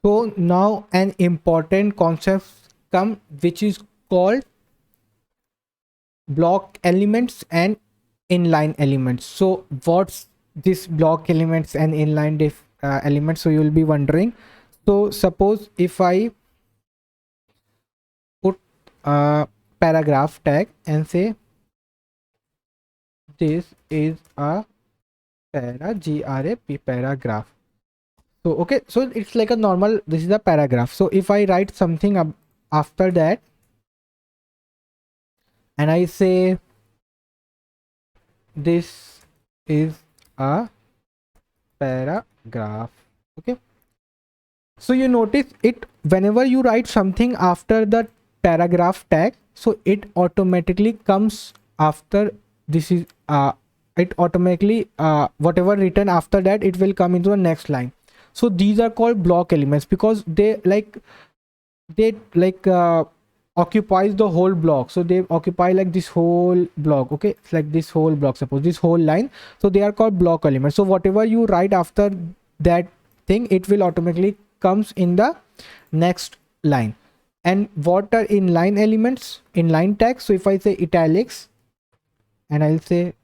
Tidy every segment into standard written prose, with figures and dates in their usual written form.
So now an important concept come, which is called block elements and inline elements. So what's this block elements and inline elements? So you will be wondering. So suppose if I put a paragraph tag and say this is a paragraph. So okay, so it's like a normal, this is a paragraph. So if I write something up after that and I say this is a paragraph, okay, so you notice it whenever you write something after the paragraph tag, so it automatically comes after this is it automatically whatever written after that, it will come into the next line. So these are called block elements because they occupies the whole block. So they occupy like this whole block, okay, it's like this whole block, suppose this whole line. So they are called block elements. So whatever you write after that thing, it will automatically comes in the next line. And what are inline elements, inline tags? So if I say italics and I'll say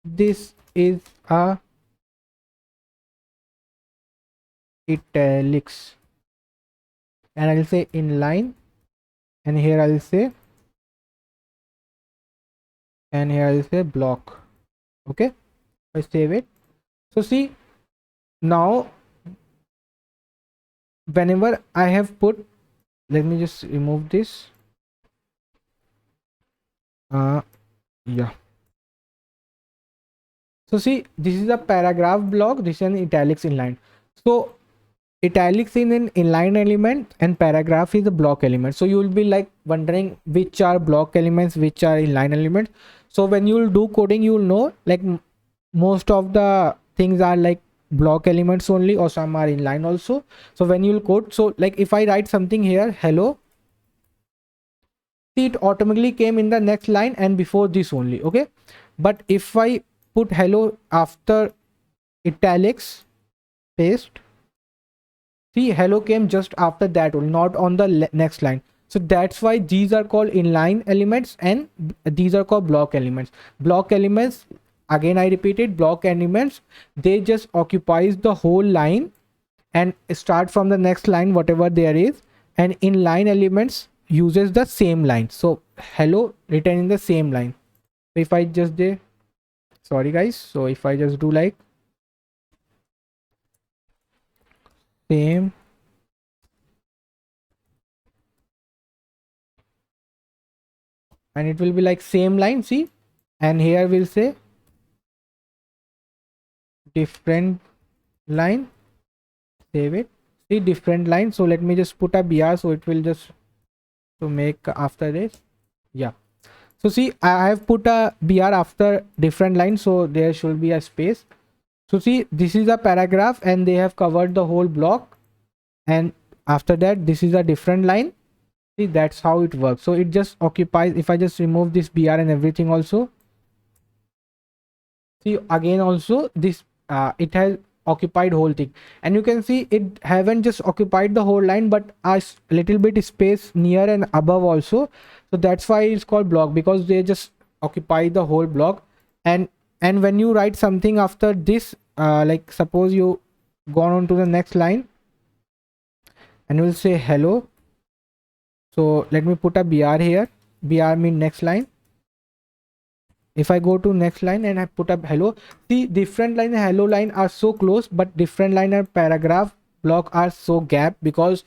this is a italics and I'll say inline, and here I'll say, and here I'll say block, okay. I save it. So see, now whenever I have put, let me just remove this, yeah. So see, this is a paragraph block, this is an italics inline. So italics in an inline element and paragraph is a block element. So you will be like wondering which are block elements, which are inline elements. So when you will do coding, you will know like most of the things are like block elements only, or some are inline also. So when you will code, so like if I write something here, hello, see, it automatically came in the next line and before this only, okay. But if I put hello after italics, paste, see, hello came just after that only, not on the next line. So that's why these are called inline elements and these are called block elements. Block elements, again I repeated, block elements, they just occupies the whole line and start from the next line whatever there is, and inline elements uses the same line. So hello written in the same line. So if I just do, sorry guys, so if I just do like same, and it will be like same line, see, and here we'll say different line, save it, see, different line. So let me just put a br, so it will just to make after this, yeah. So see, I have put a br after different line, so there should be a space. So see, this is a paragraph and they have covered the whole block, and after that this is a different line. See, that's how it works. So it just occupies, if I just remove this br and everything also, see again also this it has occupied whole thing, and you can see it haven't just occupied the whole line but a little bit space near and above also. So that's why it's called block, because they just occupy the whole block. And when you write something after this, like suppose you gone on to the next line and you will say hello, so let me put a br here, br mean next line. If I go to next line and I put up hello, the different line and hello line are so close, but different line and paragraph block are so gap, because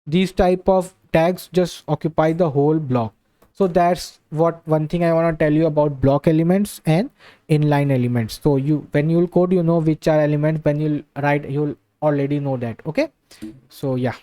these type of tags just occupy the whole block. So that's what one thing I want to tell you about block elements and inline elements. So you, when you'll code, you know which are elements, when you'll write, you'll already know that, okay. So yeah.